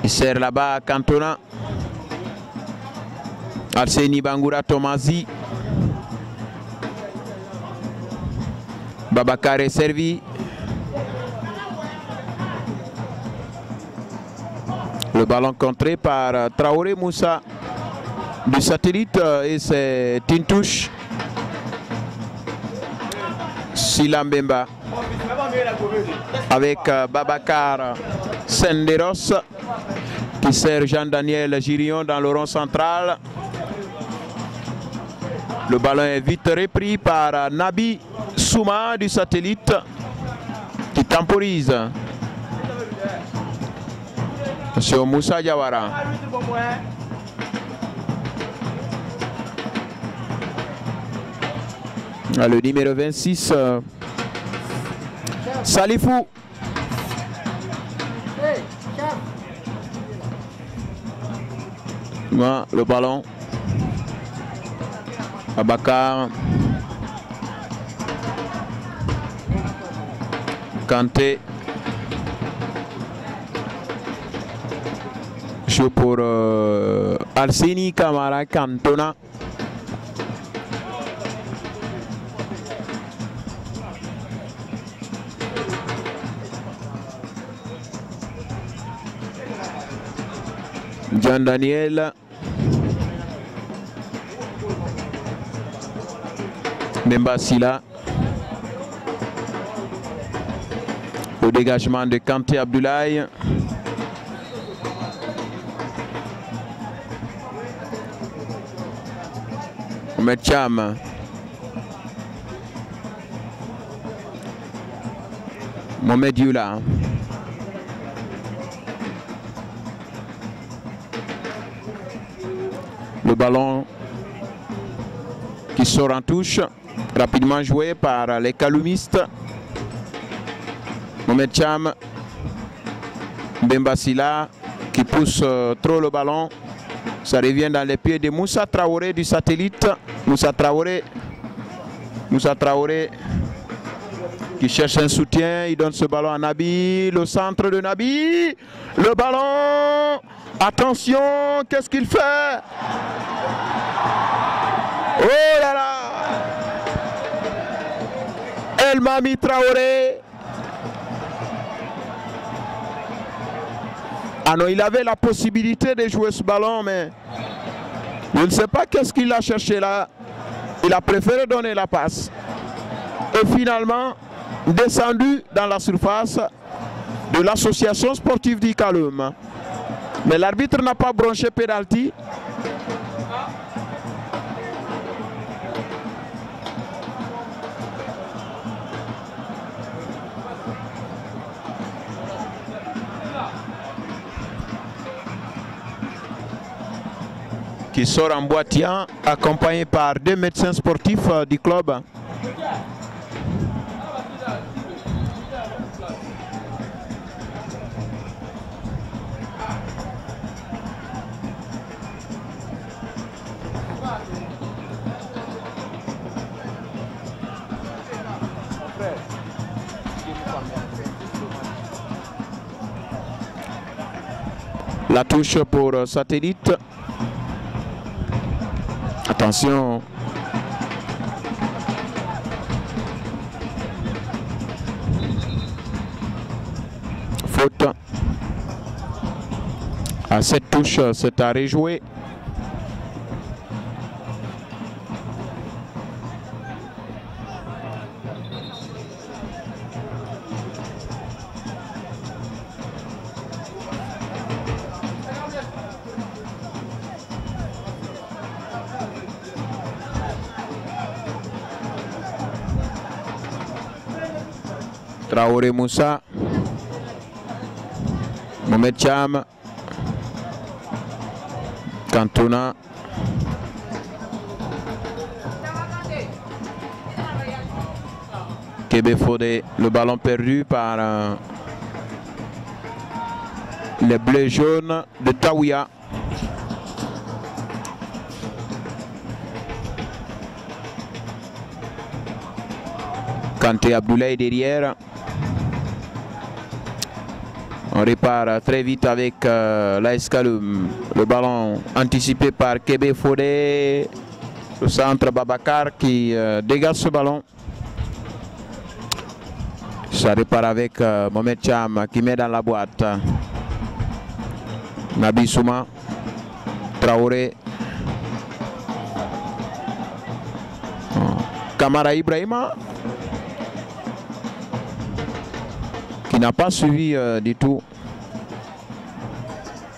Il sert là-bas à Cantona. Alseni Bangoura Tomasi. Babacar est servi. Le ballon contré par Traoré Moussa du satellite et c'est une touche. Silambemba avec Babacar Senderos qui sert Jean-Daniel Girion dans le rond central. Le ballon est vite repris par Nabi Souma du satellite qui temporise. Monsieur Moussa Diawara. Le numéro 26, Salifou. Le ballon. Abakar. Kanté. Joue pour Alseni Kamara Cantona. Jean Daniel. Mbembasila. Au dégagement de Kanté Abdoulaye. Mohamed Cham. Mohamed Yula. Le ballon qui sort en touche, rapidement joué par les calumistes. Mohamed Cham. Mbembasila qui pousse trop le ballon. Ça revient dans les pieds de Moussa Traoré du satellite. Moussa Traoré qui cherche un soutien. Il donne ce ballon à Nabi. Le centre de Nabi. Le ballon. Attention, qu'est-ce qu'il fait? Oh là là! El Mami Traoré. Ah non, il avait la possibilité de jouer ce ballon, mais je ne sais pas qu'est-ce qu'il a cherché là. Il a préféré donner la passe. Et finalement, descendu dans la surface de l'association sportive d'Ikalum. Mais l'arbitre n'a pas branché pénalty. Qui sort en boitillant, accompagné par deux médecins sportifs du club. La touche pour satellite. Attention. Faute. À cette touche, c'est à rejouer. Traoré Moussa, Mohamed Cham, Cantona, Kébé Fodé, le ballon perdu par les bleus jaunes de Taouia. Kanté Abdoulaye derrière. On répare très vite avec l'AS Kaloum. Le ballon anticipé par Kébé Fodé. Le centre Babacar qui dégage ce ballon. Ça répare avec Mohamed Cham qui met dans la boîte. Nabi Souma. Traoré. Kamara Ibrahima qui n'a pas suivi du tout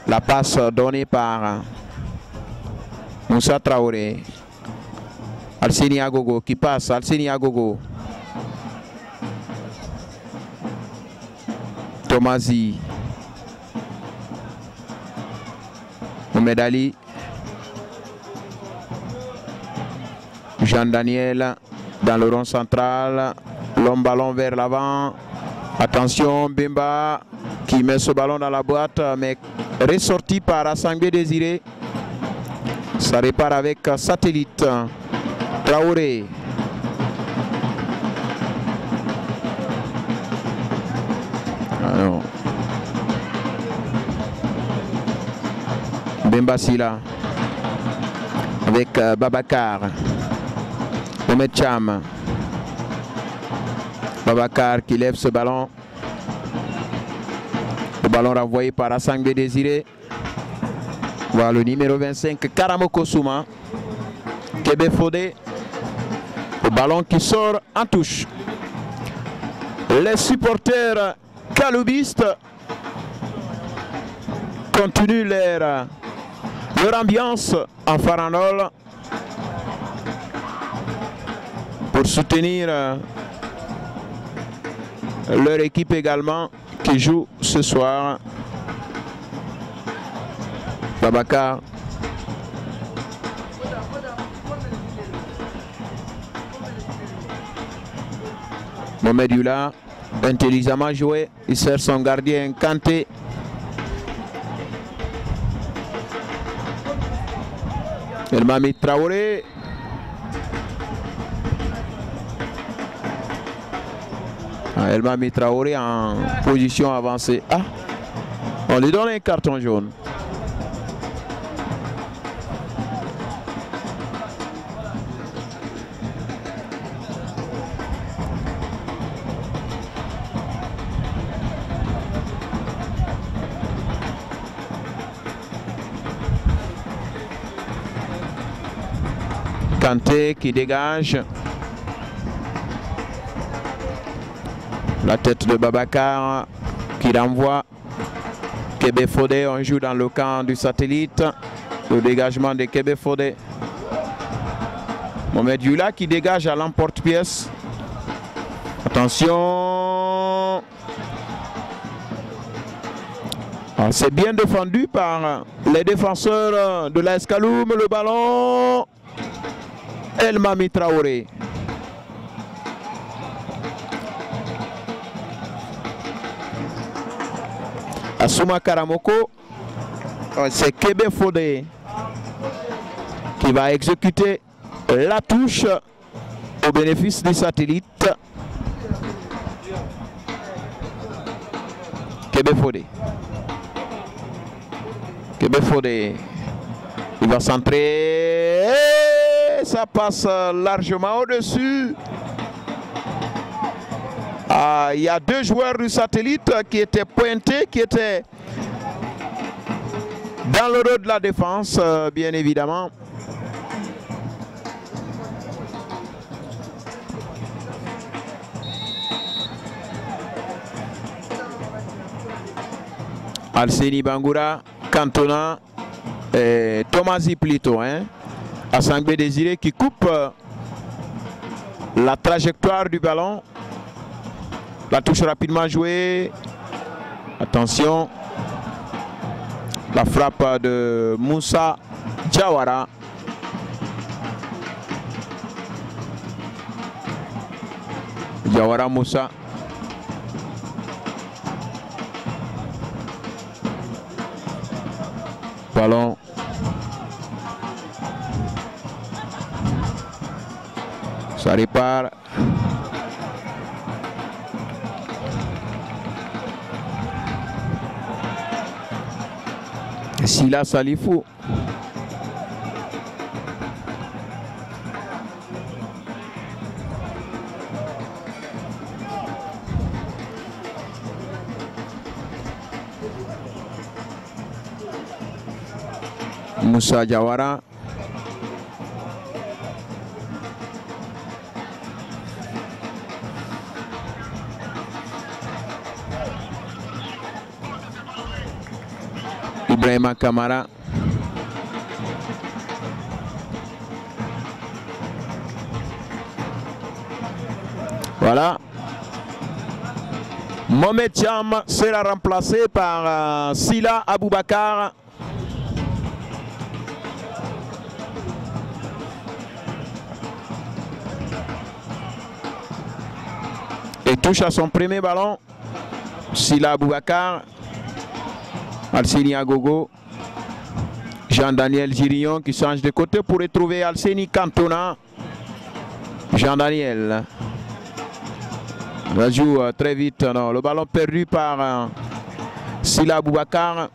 la passe donnée par Moussa Traoré. Alseni Agogo qui passe, Alseni Agogo. Tomazi. Mohamed Ali. Jean-Daniel dans le rond central. L'homme ballon vers l'avant. Attention, Bemba qui met ce ballon dans la boîte, mais ressorti par Assangbé Désiré. Ça répare avec Satellite. Traoré. Alors. Bemba Sila avec Babacar. Mohamed Cham. Babacar qui lève ce ballon. Le ballon renvoyé par Assangbé Désiré. Voilà le numéro 25, Karamoko Souma. Kébé Fodé. Le ballon qui sort en touche. Les supporters kaloubistes continuent leur ambiance en farandole pour soutenir leur équipe également qui joue ce soir. Babacar. Mohamed Yula, intelligemment joué, il sert son gardien Kanté. El Mami Traoré. El Mami Traoré en position avancée. Ah, on lui donne un carton jaune. Kanté qui dégage. La tête de Babacar qui renvoie. Kébé Fodé, on joue dans le camp du Satellite. Le dégagement de Kébé Fodé. Mohamed Yula qui dégage à l'emporte-pièce. Attention. C'est bien défendu par les défenseurs de l'AS Kaloum. Le ballon. El Mami Traoré. Assouma Karamoko. C'est Kébé Fodé qui va exécuter la touche au bénéfice du Satellite. Kébé Fodé. Kébé Fodé. Il va centrer. Et ça passe largement au-dessus. Il y a deux joueurs du Satellite qui étaient pointés, qui étaient dans le dos de la défense, bien évidemment. Alseni Bangoura, Cantona, et Tomazi plutôt. Assangbé Désiré qui coupe la trajectoire du ballon. La touche rapidement jouée. Attention. La frappe de Moussa Diawara. Diawara Moussa. Ballon. Ça répare. Sila Salifou. Moussa Diawara. Ibrahima Kamara. Voilà. Mohamed Cham sera remplacé par Sila Aboubakar. Et touche à son premier ballon. Sila Aboubakar. Alseni Agogo. Jean-Daniel Girillon qui change de côté pour retrouver Alseni Cantona. Jean-Daniel. On joue très vite. Non, le ballon perdu par Sila Aboubakar.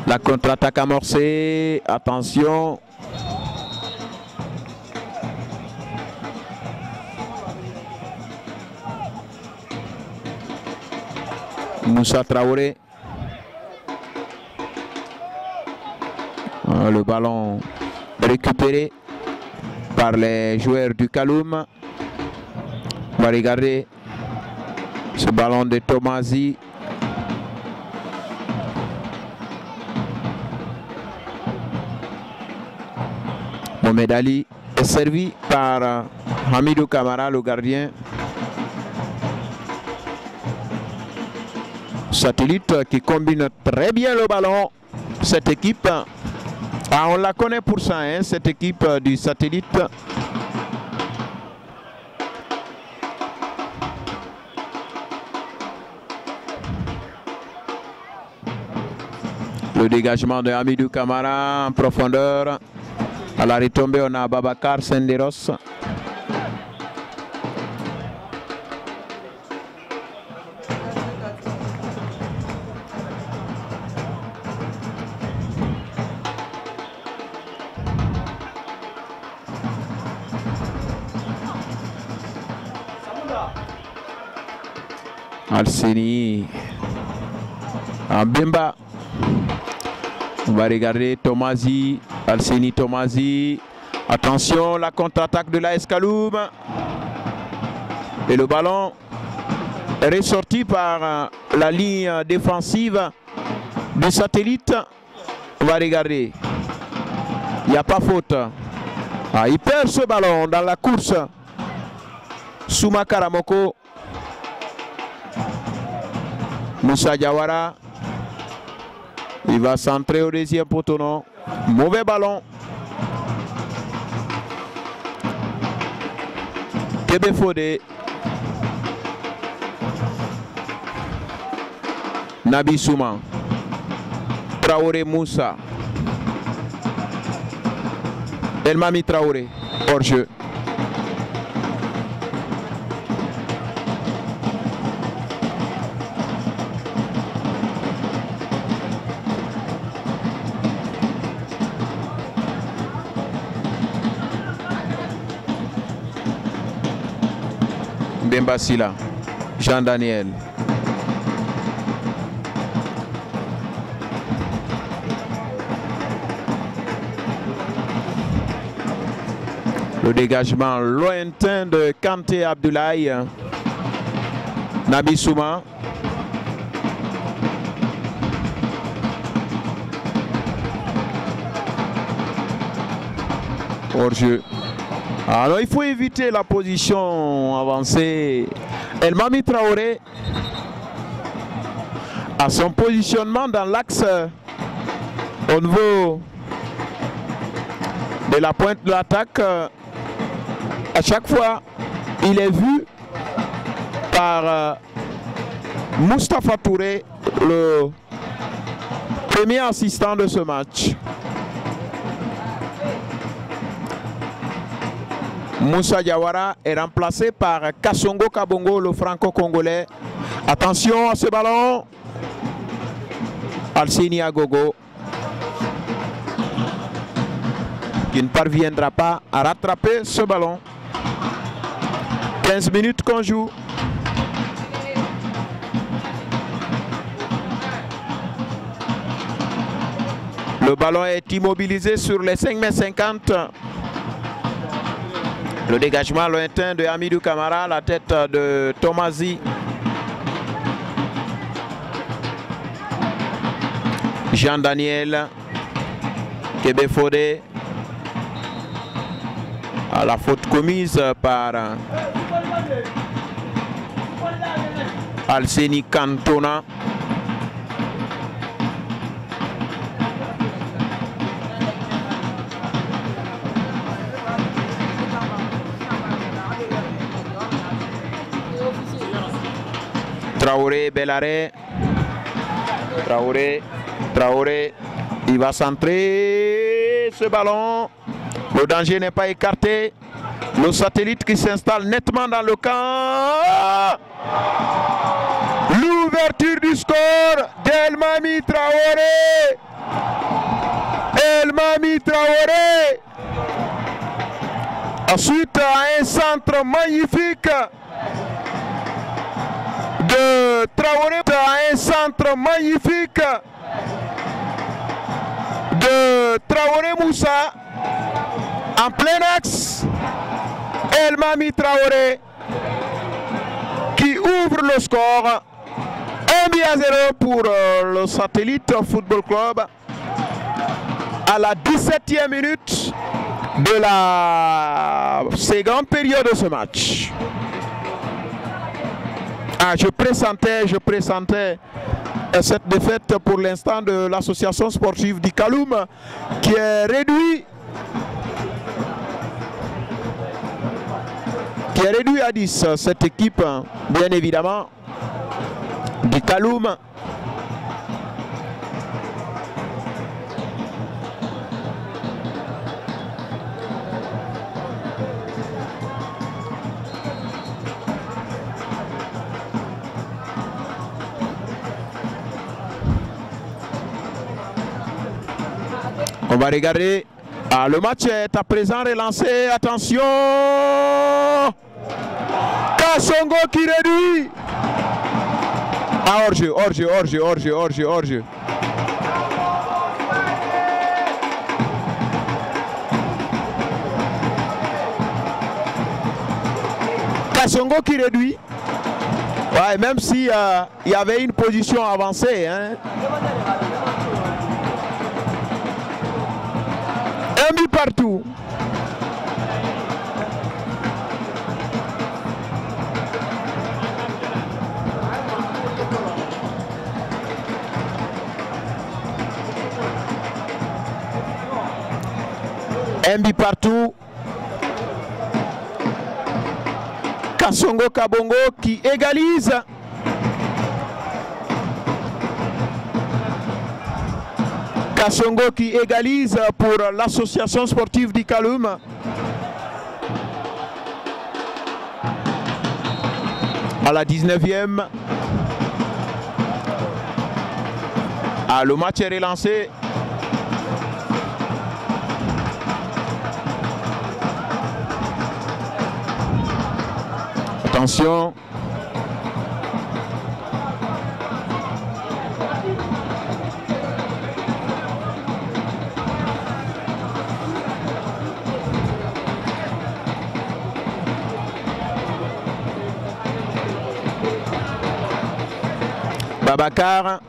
La contre-attaque amorcée. Attention. Moussa Traoré. Le ballon récupéré par les joueurs du Kaloum. On va regarder ce ballon de Tomasi. Mohamed Ali est servi par Hamidou Kamara, le gardien. Satellite qui combine très bien le ballon. Cette équipe, on la connaît pour ça, hein, cette équipe du Satellite. Le dégagement de Hamidou Kamara en profondeur. À la retombée, on a Babacar Senderos. Alseni Bemba. On va regarder Tomasi. Alseni Tomasi. Attention, la contre-attaque de l'AS Kaloum. Et le ballon est ressorti par la ligne défensive du Satellite. On va regarder. Il n'y a pas faute. Il perd ce ballon dans la course. Souma Karamoko. Moussa Diawara. Il va centrer au deuxième poteau, non. Mauvais ballon. Kebe Fodé. Nabi Souma. Traoré Moussa. Elmami Traoré. Hors jeu. Bemba Sila, Jean-Daniel. Le dégagement lointain de Kanté Abdoulaye. Nabi Souma. Hors jeu. Alors il faut éviter la position avancée. Elmami Traoré à son positionnement dans l'axe au niveau de la pointe de l'attaque. À chaque fois, il est vu par Moustapha Touré, le premier assistant de ce match. Moussa Diawara est remplacé par Kassongo Kabongo, le franco-congolais. Attention à ce ballon. Alcini Agogo qui ne parviendra pas à rattraper ce ballon. 15 minutes qu'on joue. Le ballon est immobilisé sur les 5,50 m. Le dégagement lointain de Hamidou Camara, la tête de Tomasi. Jean-Daniel Kebefodé à la faute commise par Alcini Cantona. Traoré, bel arrêt. Traoré, il va centrer ce ballon. Le danger n'est pas écarté. Le satellite qui s'installe nettement dans le camp. L'ouverture du score d'Elmami Traoré. Elmami Traoré. Ensuite, un centre magnifique de Traoré, un centre magnifique de Traoré Moussa en plein axe. Elmami Traoré qui ouvre le score. 1-0 pour le Satellite Football Club à la 17e minute de la seconde période de ce match. Ah, je pressentais cette défaite pour l'instant de l'association sportive du Kaloum qui est réduit à 10. Cette équipe, bien évidemment, du Kaloum. On va regarder. Ah, le match est à présent relancé. Attention. Kassongo qui réduit. Ah, hors-jeu. Kassongo qui réduit. Ouais, même si il y avait une position avancée. Hein. Un but partout. Un but partout. Kassongo Kabongo qui égalise. Kassongo qui égalise pour l'association sportive du Kaloum. À la 19e. Ah, le match est relancé. Attention. Babacar,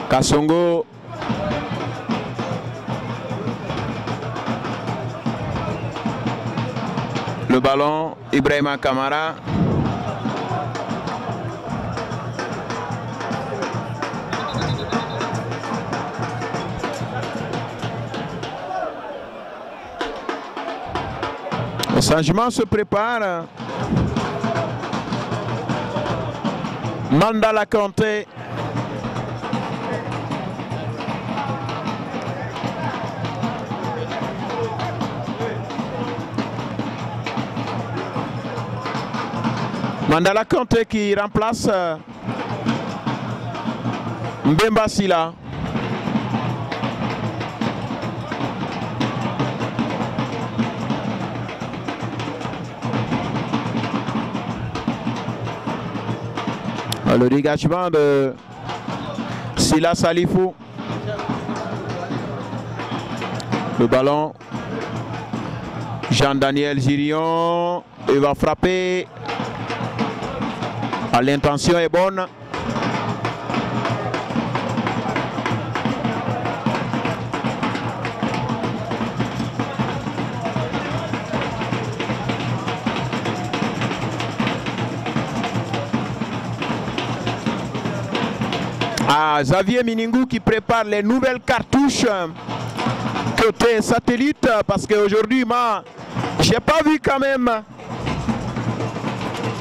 Kassongo, le ballon, Ibrahima Kamara. Le changement se prépare. Mandala Kanté. Mandala Kanté qui remplace Mbemba Sila. Le dégagement de Sila Salifou. Le ballon. Jean-Daniel Girion. Il va frapper. L'intention est bonne. Xavier Miningou qui prépare les nouvelles cartouches côté satellite, parce qu'aujourd'hui, j'ai pas vu quand même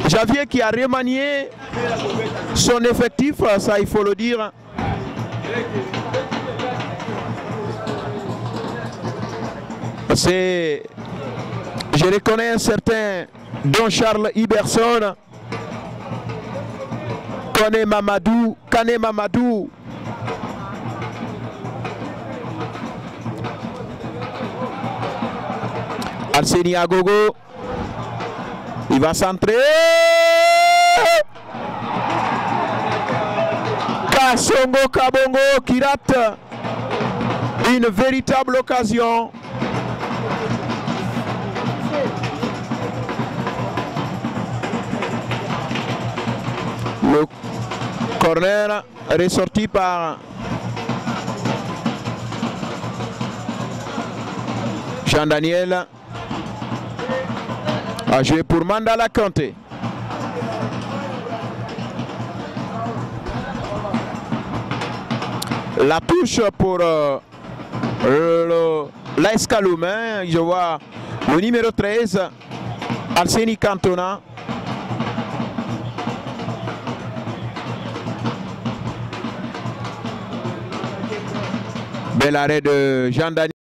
Xavier qui a remanié son effectif, ça il faut le dire. Je reconnais un certain Don Charles Iberson, Kane Mamadou. Arseni Agogo. Il va centrer. Kassongo Kabongo qui rate une véritable occasion. Le corner ressorti par Jean-Daniel. A joué pour Mandala Kanté. La touche pour l'AS Kaloum. Je vois le numéro 13, Arseni Cantona. Bel arrêt de Jean-Daniel.